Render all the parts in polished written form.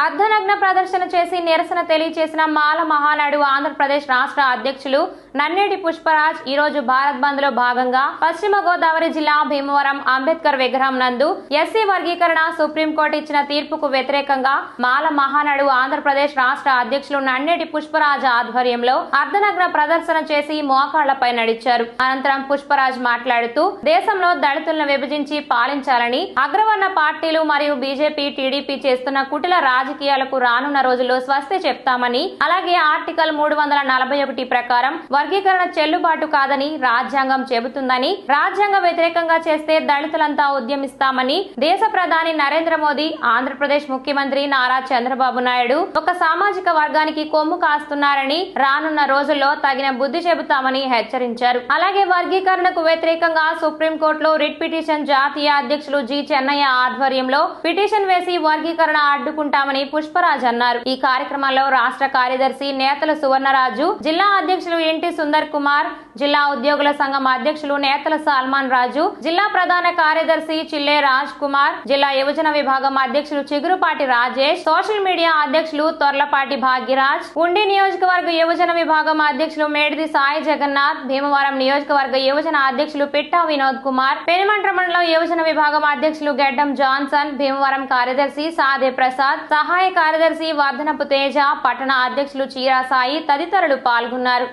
అర్ధనగ్న ప్రదర్శన చేసి నిరసన తెలియజేసిన మాల మహానాడు ఆంధ్రప్రదేశ్ రాష్ట్ర అధ్యక్షులు నన్నేటి పుష్పరాజ్ ఈ రోజు భారత్ బంద్ లో భాగంగా పశ్చిమ గోదావరి జిల్లా భీమవరం అంబేద్కర్ విగ్రహం నందు ఎస్సీ వర్గీకరణ సుప్రీంకోర్టు ఇచ్చిన తీర్పుకు వ్యతిరేకంగా మాల మహానాడు ఆంధ్రప్రదేశ్ రాష్ట్ర అధ్యక్షులు నన్నేటి పుష్పరాజ్ ఆధ్వర్యంలో అర్ధనగ్న ప్రదర్శన చేసి మోకాళ్లపై నడిచారు. అనంతరం పుష్పరాజ్ మాట్లాడుతూ దేశంలో దళితులను విభజించి పాలించాలని అగ్రవర్ణ పార్టీలు మరియు బీజేపీ టీడీపీ చేస్తున్న కుటిల రాజకీయాలకు రానున్న రోజుల్లో స్వస్తి చెప్తామని, అలాగే ఆర్టికల్ 341 ప్రకారం వర్గీకరణ చెల్లుబాటు కాదని రాజ్యాంగం చెబుతుందని, రాజ్యాంగ వ్యతిరేకంగా చేస్తే దళితులంతా ఉద్యమిస్తామని, దేశ ప్రధాని నరేంద్ర మోదీ, ఆంధ్రప్రదేశ్ ముఖ్యమంత్రి నారా చంద్రబాబు నాయుడు ఒక సామాజిక వర్గానికి కొమ్ము కాస్తున్నారని, రానున్న రోజుల్లో తగిన బుద్ధి చెబుతామని హెచ్చరించారు. అలాగే వర్గీకరణకు వ్యతిరేకంగా సుప్రీంకోర్టులో రిట్ పిటిషన్ జాతీయ అధ్యక్షులు జి చెన్నయ్య ఆధ్వర్యంలో పిటిషన్ వేసి వర్గీకరణ అడ్డుకుంటామని పుష్పరాజ్ అన్నారు. ఈ కార్యక్రమంలో రాష్ట్ర కార్యదర్శి నేతల సువర్ణరాజు, జిల్లా అధ్యక్షులు ఎన్టీ సుందర్ కుమార్, జిల్లా ఉద్యోగుల సంఘం అధ్యక్షులు నేతల సల్మాన్ రాజు, జిల్లా ప్రధాన కార్యదర్శి చిల్లే రాజ్ కుమార్, జిల్లా యువజన విభాగం అధ్యక్షులు చిగురుపాటి రాజేష్, సోషల్ మీడియా అధ్యక్షులు తొర్లపాటి భాగ్యరాజ్, ఉండి నియోజకవర్గ యువజన విభాగం అధ్యక్షులు మేడిది సాయి జగన్నాథ్, భీమవరం నియోజకవర్గ యువజన అధ్యక్షులు పిట్టా వినోద్ కుమార్, పెనుమంట్ర మండలం యువజన విభాగం అధ్యక్షులు గెడ్డం జాన్సన్, భీమవరం కార్యదర్శి సాదే ప్రసాద్, సహాయ కార్యదర్శి వర్ధనపు తేజ, పట్టణ అధ్యక్షులు చీరా సాయి తదితరులు పాల్గొన్నారు.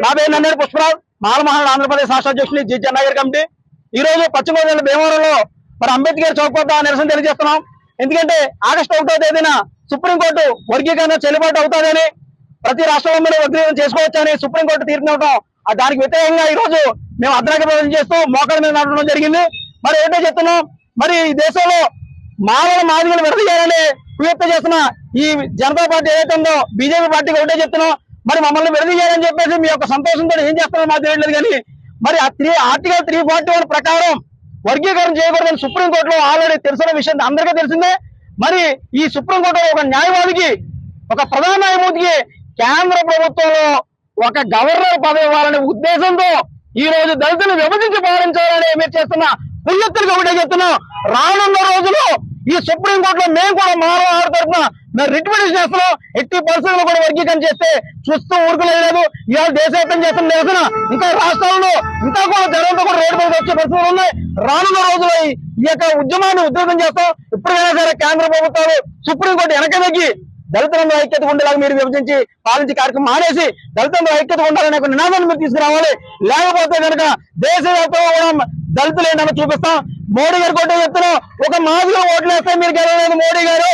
నా పేరు నన్నేటి పుష్పరాజ్, మాల మహానాడు ఆంధ్రప్రదేశ్ రాష్ట్ర అధ్యక్షులు జి చెన్నయ్య కమిటీ. ఈ రోజు పశ్చిమ గోదావరి భీమవరంలో మరి అంబేద్కర్ చౌక్ వద్ద నిరసన తెలియజేస్తున్నాం. ఎందుకంటే ఆగస్టు 1వ తేదీన సుప్రీంకోర్టు వర్గీకరణ చెల్లుబాటు అవుతుందని, ప్రతి రాష్ట్రంలో వర్గీకరణ చేసుకోవచ్చని సుప్రీంకోర్టు తీర్పు ఇవ్వడం, దానికి వ్యతిరేకంగా ఈ రోజు మేము అర్ధనగ్న ప్రదర్శన చేస్తూ మోకాళ్ళ మీద నడవడం జరిగింది. మరి ఏంటో చెప్తున్నాం, మరి ఈ దేశంలో మాదిగలు విడదీయాలని ప్రయత్నం చేస్తున్న ఈ జనతా పార్టీ ఏదైతే ఉందో బీజేపీ పార్టీకి ఒకటే చెప్తున్నాం, మరి మమ్మల్ని విడదీయాలని చెప్పేసి మీ యొక్క సంతోషంతో ఏం చేస్తున్నారో మాకు తెలియలేదు. కానీ మరి ఆర్టికల్ 341 ప్రకారం వర్గీకరణ చేయకూడదని సుప్రీంకోర్టులో ఆల్రెడీ తెలిసిన విషయం అందరికీ తెలిసిందే. మరి ఈ సుప్రీంకోర్టులో ఒక న్యాయవాదికి, ఒక ప్రధాన న్యాయమూర్తికి కేంద్ర ప్రభుత్వంలో ఒక గవర్నర్ పదవి ఇవ్వాలనే ఉద్దేశంతో ఈ రోజు దళితులు విభజించి పాలించాలని మీరు చేస్తున్న పుణ్యత్తులకు ఒకటే చెప్తున్నాం. రానున్న రోజుల్లో ఈ సుప్రీంకోర్టులో మేము కూడా మానవ తరఫున మేము రిట్ పిటిషన్ చేస్తున్నాం. ఎట్టి పరిస్థితుల్లో కూడా వర్గీకరణ చేస్తే చూస్తూ ఊరుకులేదు. ఇవాళ దేశవ్యాప్తం చేస్తున్న నిరసన ఇంకా రాష్ట్రాల్లో ఇంకా కూడా జనంతో కూడా రోడ్డు మీద వచ్చే పరిస్థితులు ఉన్నాయి. రానున్న రోజుల్లో ఈ యొక్క ఉద్యమాన్ని ఉధృతం చేస్తాం. ఇప్పటికైనా సరే కేంద్ర ప్రభుత్వాలు సుప్రీంకోర్టు వెనక తగ్గి దళితులందరూ ఐక్యత ఉండేలాగా మీరు విభజించి పాలించే కార్యక్రమం మానేసి దళితులందరూ ఐక్యత ఉండాలనే ఒక నినాదాన్ని మీరు తీసుకురావాలి. లేకపోతే కనుక దేశవ్యాప్తంగా కూడా దళితులు ఏంటన్నా చూపిస్తాం. మోడీ గారు కొట్టే చెప్తున్నాం, ఒక మాదిగా ఓట్లు వేస్తే మీరు గెలవలేదు మోడీ గారు.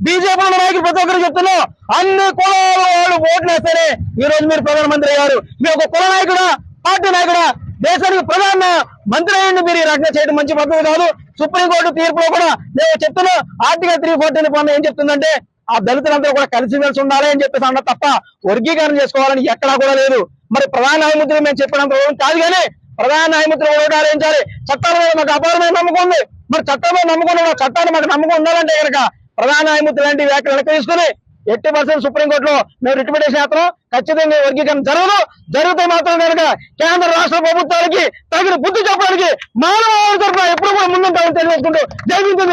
బీజేపీ నాయకులు ప్రతి ఒక్కరు చెప్తున్నాం, అన్ని కులాల వాళ్ళు ఓట్లు వేస్తేనే ఈ రోజు మీరు ప్రధానమంత్రి అయ్యారు. మీరు ఒక కుల నాయకుడా, పార్టీ నాయకుడా, దేశానికి ప్రధాన మంత్రి అయ్యండి. మీరు ఈ రకంగా చేయడం మంచి పద్ధతి కాదు. సుప్రీంకోర్టు తీర్పులో కూడా నేను చెప్తున్నా, ఆర్టికల్ 341 ఏం చెప్తుందంటే ఆ దళితులందరూ కూడా కలిసిమెలిసి ఉండాలి అని చెప్పేసి అన్న తప్ప వర్గీకరణ చేసుకోవాలని ఎక్కడా కూడా లేదు. మరి ప్రధాన న్యాయమూర్తులు మేము చెప్పినంత కాదు, కానీ ప్రధాన న్యాయమూర్తులు కూడా ఆలోచించాలి. చట్టాల మీద మాకు అపారమైన నమ్మకం ఉంది. మరి చట్టం మీద నమ్మకం చట్టాన్ని మాకు నమ్మకం ఉండాలంటే కనుక ప్రధాన న్యాయమూర్తి లాంటి వ్యాఖ్యలు వెనక్కి తీసుకుని 80% సుప్రీంకోర్టులో మేము రిట్ పిటిషన్ చేస్తాం. ఖచ్చితంగా వర్గీకరణ జరిగితే మాత్రం కనుక కేంద్ర రాష్ట్ర ప్రభుత్వాలకి తగిన బుద్ధి చెప్పడానికి మానవ తరఫున ఎప్పుడు కూడా ముందుంటామని తెలియజేసుకుంటూ జై హింద్.